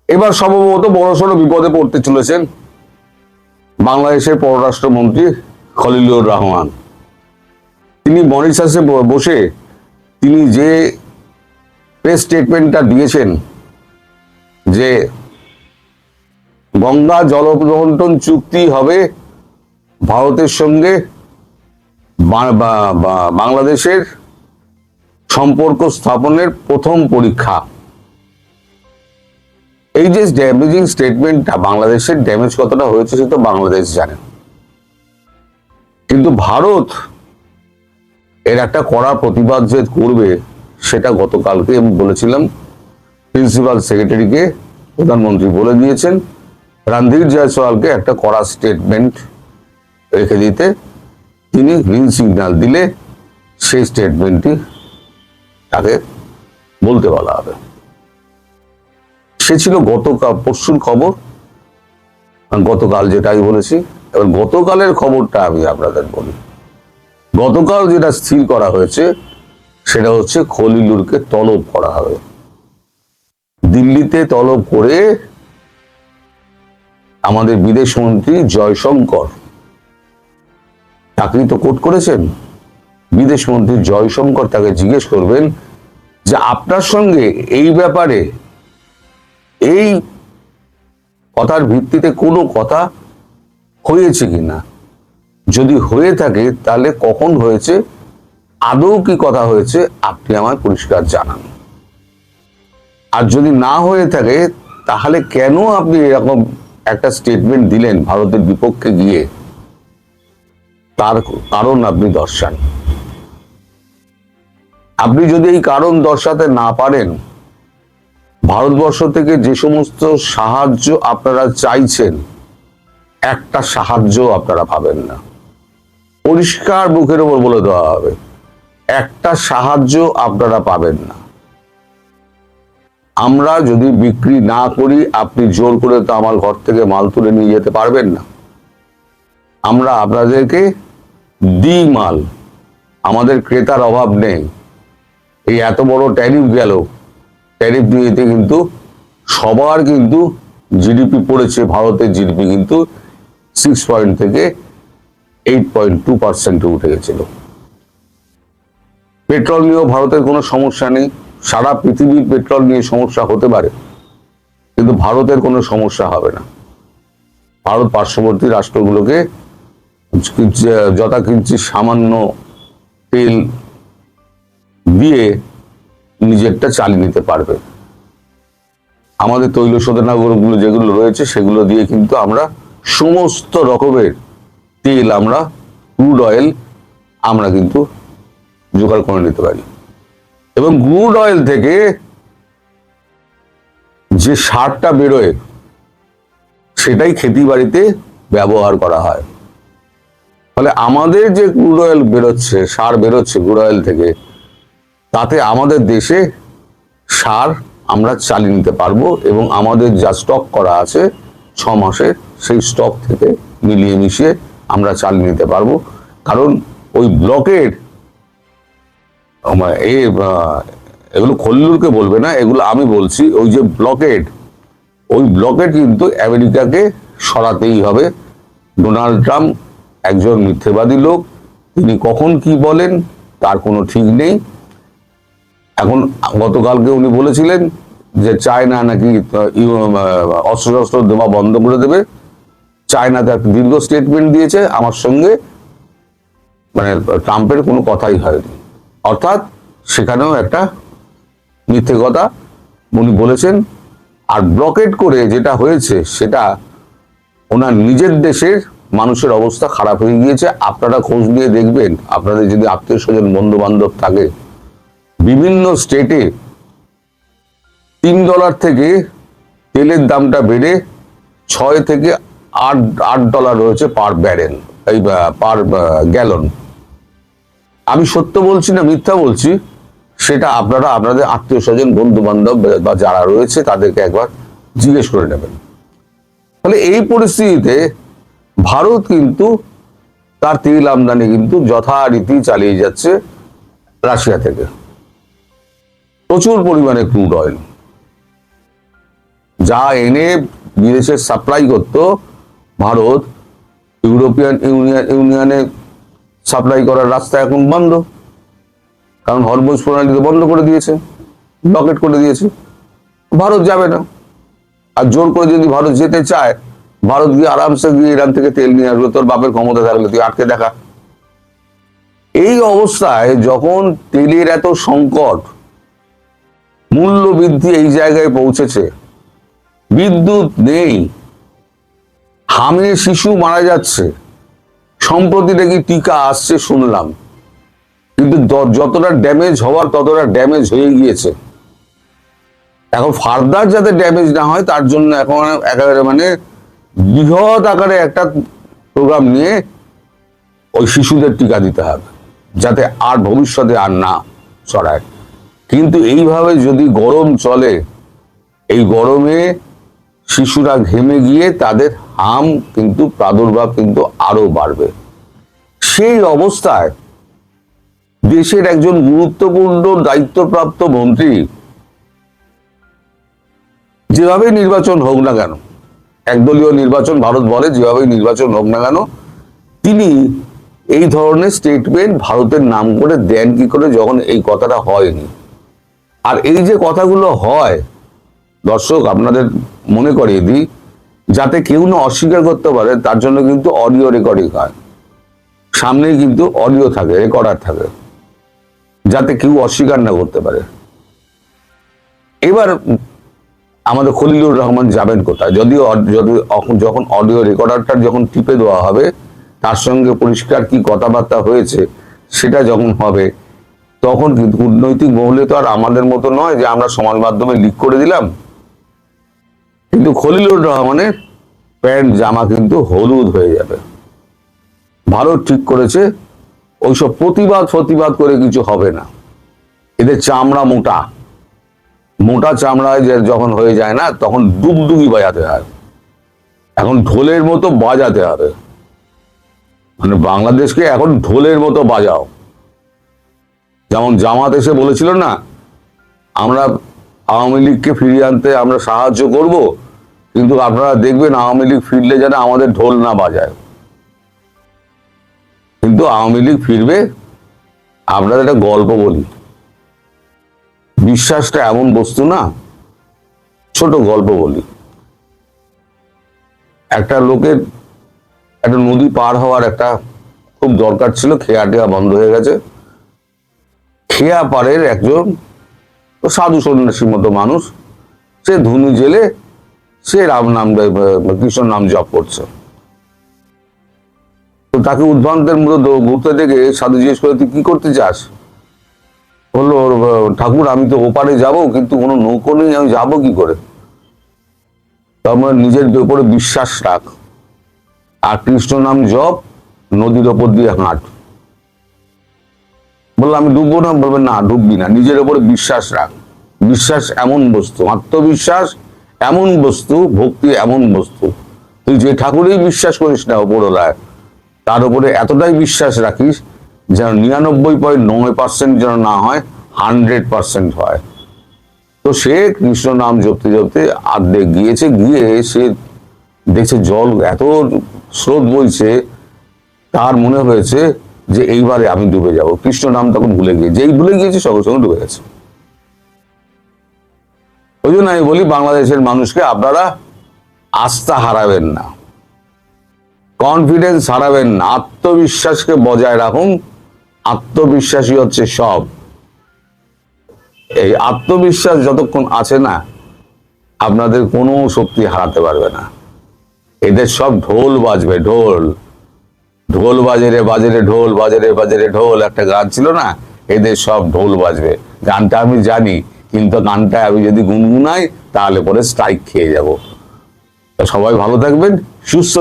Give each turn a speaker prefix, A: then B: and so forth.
A: এবার সম্ভবত বড়সড় বিপদে পড়তে চলেছেন বাংলাদেশের পররাষ্ট্রমন্ত্রী খলিলুর রহমান। তিনি মরিশাসে বসে তিনি যে প্রেস স্টেটমেন্টটা দিয়েছেন যে গঙ্গা জলবন্টন চুক্তি হবে ভারতের সঙ্গে বাংলাদেশের সম্পর্ক স্থাপনের প্রথম পরীক্ষা। এই যে ড্যামেজিং স্টেটমেন্টটা, বাংলাদেশের ড্যামেজ কতটা হয়েছে সে তো বাংলাদেশ জানে, কিন্তু ভারত এর একটা কড়া প্রতিবাদ যে করবে সেটা গতকালকে আমি বলেছিলাম, প্রিন্সিপাল সেক্রেটারিকে প্রধানমন্ত্রী বলে দিয়েছেন রণধীর জয়সওয়ালকে একটা কড়া স্টেটমেন্ট রেখে দিতে। তিনি গ্রিন সিগন্যাল দিলে সেই স্টেটমেন্টটি তাকে বলতে বলা হবে। সে ছিল গতকাল পরশুর খবর, গতকাল যেটা আমি বলেছি। এবার গতকালের খবরটা আমি আপনাদের বলি। গতকাল যেটা স্থির করা হয়েছে সেটা হচ্ছে খলিলুরকে তলব করা হবে। দিল্লিতে তলব করে আমাদের বিদেশমন্ত্রী জয়শঙ্কর চাকরি তো কোর্ট করেছেন, বিদেশমন্ত্রী জয়শঙ্কর তাকে জিজ্ঞেস করবেন যে আপনার সঙ্গে এই ব্যাপারে এই কথার ভিত্তিতে কোনো কথা হয়েছে কিনা, যদি হয়ে থাকে তাহলে কখন হয়েছে, আদৌ কি কথা হয়েছে আপনি আমায় পরিষ্কার জানান। আর যদি না হয়ে থাকে তাহলে কেন আপনি এরকম একটা স্টেটমেন্ট দিলেন ভারতের বিপক্ষে গিয়ে, তার কারণ আপনি দর্শান। আপনি যদি এই কারণ দর্শাতে না পারেন, ভারতবর্ষ থেকে যে সমস্ত সাহায্য আপনারা চাইছেন একটা সাহায্য আপনারা পাবেন না। পরিষ্কার বুকের উপর বলে দেওয়া হবে, একটা সাহায্য আপনারা পাবেন না। আমরা যদি বিক্রি না করি আপনি জোর করে তো আমার ঘর থেকে মাল তুলে নিয়ে যেতে পারবেন না। আমরা আপনাদেরকে দিই মাল, আমাদের ক্রেতার অভাব নেই। এই এত বড় ট্যারিফ গেল, ট্যারিফ দিয়েতে কিন্তু সবার কিন্তু জিডিপি পড়েছে, ভারতের জিডিপি কিন্তু 6 পয়েন্ট থেকে 8.2% উঠে গেছিল। পেট্রোল নিয়েও ভারতের কোনো সমস্যা নেই, সারা পৃথিবীর পেট্রোল নিয়ে সমস্যা হতে পারে কিন্তু ভারতের কোনো সমস্যা হবে না। ভারত পার্শ্ববর্তী রাষ্ট্রগুলোকে যথাকিঞ্চিৎ সামান্য তেল দিয়ে নিজেরটা চালিয়ে নিতে পারবে। আমাদের তৈল শোধনাগারগুলো যেগুলো রয়েছে সেগুলো দিয়ে কিন্তু আমরা সমস্ত রকমের তেল, আমরা ক্রুড অয়েল আমরা কিন্তু জোগাড় করে নিতে পারি। এবং ক্রুড অয়েল থেকে যে সারটা বেরোয় সেটাই খেতি বাড়িতে ব্যবহার করা হয়। ফলে আমাদের যে ক্রুড অয়েল বেরোচ্ছে, সার বেরোচ্ছে ক্রুড অয়েল থেকে, তাতে আমাদের দেশে সার আমরা চালিয়ে নিতে পারবো এবং আমাদের যা স্টক করা আছে 6 মাসে সেই স্টক থেকে মিলিয়ে মিশিয়ে আমরা চালিয়ে নিতে পারবো। কারণ ওই ব্লকের এগুলো খলিলুরকে বলবে না, এগুলো আমি বলছি, ওই যে ব্লকেড, ওই ব্লকেড কিন্তু আমেরিকাকে সরাতেই হবে। ডোনাল্ড ট্রাম্প একজন মিথ্যেবাদী লোক, তিনি কখন কি বলেন তার কোনো ঠিক নেই। এখন গতকালকে উনি বলেছিলেন যে চায়না নাকি অস্ত্র দেওয়া বন্ধ করে দেবে। চায়নাতে একটা দীর্ঘ স্টেটমেন্ট দিয়েছে, আমার সঙ্গে মানে ট্রাম্পের কোনো কথাই হয়নি, অর্থাৎ সেখানেও একটা মিথ্যে কথা উনি বলেছেন। আর ব্লকেট করে যেটা হয়েছে সেটা ওনার নিজের দেশের মানুষের অবস্থা খারাপ হয়ে গিয়েছে। আপনারা খোঁজ নিয়ে দেখবেন, আপনাদের যদি আত্মীয় স্বজন বন্ধু বান্ধব থাকে, বিভিন্ন স্টেটে $3 থেকে তেলের দামটা বেড়ে 6 থেকে 8 ডলার রয়েছে পার ব্যারেল, এই পার গ্যালন। আমি সত্য বলছি না মিথ্যা বলছি সেটা আপনারা আপনাদের আত্মীয় স্বজন বন্ধু বান্ধব বা যারা রয়েছে তাদেরকে একবার জিজ্ঞেস করে নেবেন। ফলে এই পরিস্থিতিতে ভারত কিন্তু তার তেল আমদানি কিন্তু যথারীতি চালিয়ে যাচ্ছে রাশিয়া থেকে, প্রচুর পরিমাণে ক্রুড অয়েল। যা এনে বিদেশে সাপ্লাই করতো ভারত, ইউরোপিয়ান ইউনিয়নে সাপ্লাই করার রাস্তা এখন বন্ধ, কারণ হরমুজ প্রণালীতে বন্ধ করে দিয়েছে, ব্লকেট করে দিয়েছে। ভারত যাবে না। আর জোর করে যদি ভারত যেতে চায়, ভারত গিয়ে আরামসে গিয়ে ইরান থেকে তেল নিয়ে আসবে, তোর বাপের ক্ষমতা থাকলে তুই আটকে দেখা। এই অবস্থায় যখন তেলের এত সংকট, মূল্য বৃদ্ধি এই জায়গায় পৌঁছেছে, বিদ্যুৎ নেই, হামে শিশু মারা যাচ্ছে, সম্প্রতি নাকি টিকা আসছে শুনলাম, কিন্তু যতটা ড্যামেজ হওয়ার ততটা ড্যামেজ হয়ে গিয়েছে। এখন ফার্দার যাতে ড্যামেজ না হয় তার জন্য এখন একেবারে মানে বৃহৎ আকারে একটা প্রোগ্রাম নিয়ে ওই শিশুদের টিকা দিতে হবে, যাতে আর ভবিষ্যতে আর না ছড়ায়। কিন্তু এইভাবে যদি গরম চলে, এই গরমে শিশুরা ঘেমে গিয়ে তাদের হাম কিন্তু প্রাদুর্ভাব কিন্তু আরো বাড়বে। সেই অবস্থায় দেশের একজন গুরুত্বপূর্ণ দায়িত্বপ্রাপ্ত মন্ত্রী, যেভাবে নির্বাচন হোক না কেন, একদলীয় নির্বাচন ভারত বলে, যেভাবে নির্বাচন হোক না কেন, তিনি এই ধরনের স্টেটমেন্ট ভারতের নাম করে দেন কি করে, যখন এই কথাটা হয়নি। আর এই যে কথাগুলো হয়, দর্শক আপনাদের মনে করিয়ে দিই, যাতে কেউ না অস্বীকার করতে পারে, তার জন্য কিন্তু অডিও রেকর্ডিং হয়, সামনেই কিন্তু অডিও থাকে, রেকর্ডার থাকে, যাতে কেউ অস্বীকার না করতে পারে। এবার আমাদের খলিলুর রহমান যাবেন কোথায়? যদিও যখন অডিও রেকর্ডারটা যখন টিপে দেওয়া হবে, তার সঙ্গে পরিষ্কার কি কথাবার্তা হয়েছে সেটা যখন হবে, তখন কিন্তু কূটনৈতিক মহলে তো আর আমাদের মতো নয় যে আমরা সমাজ মাধ্যমে লিক করে দিলাম। কিন্তু খলিলুর রহমানের প্যান্ট জামা কিন্তু হলুদ হয়ে যাবে। ভারত ঠিক করেছে ওইসব প্রতিবাদ করে কিছু হবে না। এদের চামড়া মোটা চামড়ায় যখন হয়ে যায় না, তখন ডুগডুগি বাজাতে হয়, এখন ঢোলের মতো বাজাতে হবে। মানে বাংলাদেশকে এখন ঢোলের মতো বাজাও। যেমন জামাত এসে বলেছিল না, আমরা আওয়ামী লীগকে ফিরিয়ে আনতে আমরা সাহায্য করব, কিন্তু আপনারা দেখবেন আওয়ামী লীগ ফিরলে যেন আমাদের ঢোল না বাজায়। কিন্তু আওয়ামী লীগ ফিরবে। আপনাদের একটা গল্প বলি, বিশ্বাসটা এমন বস্তু না, ছোট গল্প বলি। একটা লোকের একটা নদী পার হওয়ার একটা খুব দরকার ছিল, খেয়া টেয়া বন্ধ হয়ে গেছে। খেয়া পাড়ের একজন সাধু সন্ন্যাসীর মতো মানুষ, সে ধুনি জেলে, সে রাম নাম কৃষ্ণ নাম জপ করছে। তো তাকে উদ্ভ্রান্তের মতো ঘুরতে দেখে সাধু জিজ্ঞেস করে, তুই কি করতে চাস? বললো, ঠাকুর আমি তো ওপারে যাব, কিন্তু কোনো নৌকো নেই, আমি যাবো কি করে? তারপরে নিজের উপরে বিশ্বাস রাখ, আর কৃষ্ণ নাম জপ, নদীর ওপর দিয়ে হাঁট। বললো আমি ডুববো না? বলবে না, ডুববি না, নিজের উপরে বিশ্বাস রাখ। বিশ্বাস এমন বস্তু, আত্মবিশ্বাস এমন বস্তু, ভক্তি এমন বস্তু, তুই যে ঠাকুরেই বিশ্বাস করিস না ওপরওয়ালায়, তার উপরে এতটাই বিশ্বাস রাখিস যেন 99.9% যেন না হয়, 100% হয়। তো সে কৃষ্ণ নাম জপতে জপতে আর্ধেক গিয়েছে, গিয়ে সে দেখছে জল এত স্রোত বইছে, তার মনে হয়েছে যে এইবারে আমি ডুবে যাব। কৃষ্ণ নাম তখন ভুলে গিয়ে, যেই ভুলে গিয়েছে সঙ্গে সঙ্গে ডুবে গেছে। ওই জন্য আমি বলি, বাংলাদেশের মানুষকে আপনারা আস্থা হারাবেন না, কনফিডেন্স হারাবেন না, আত্মবিশ্বাসকে বজায় রাখুন। আত্মবিশ্বাসী হচ্ছে সব। এই আত্মবিশ্বাস যতক্ষণ আছে না, আপনাদের কোনো শক্তি হারাতে পারবে না। এদের সব ঢোল বাজবে, ঢোল বাজে বাজে ঢোল বাজে ঢোল, একটা গান ছিল না, এদের সব ঢোল বাজবে। গানটা আমি জানি, কিন্তু গানটা আমি যদি গুনগুনাই তাহলে পরে স্ট্রাইক খেয়ে যাব। সবাই ভালো থাকবেন, সুস্থ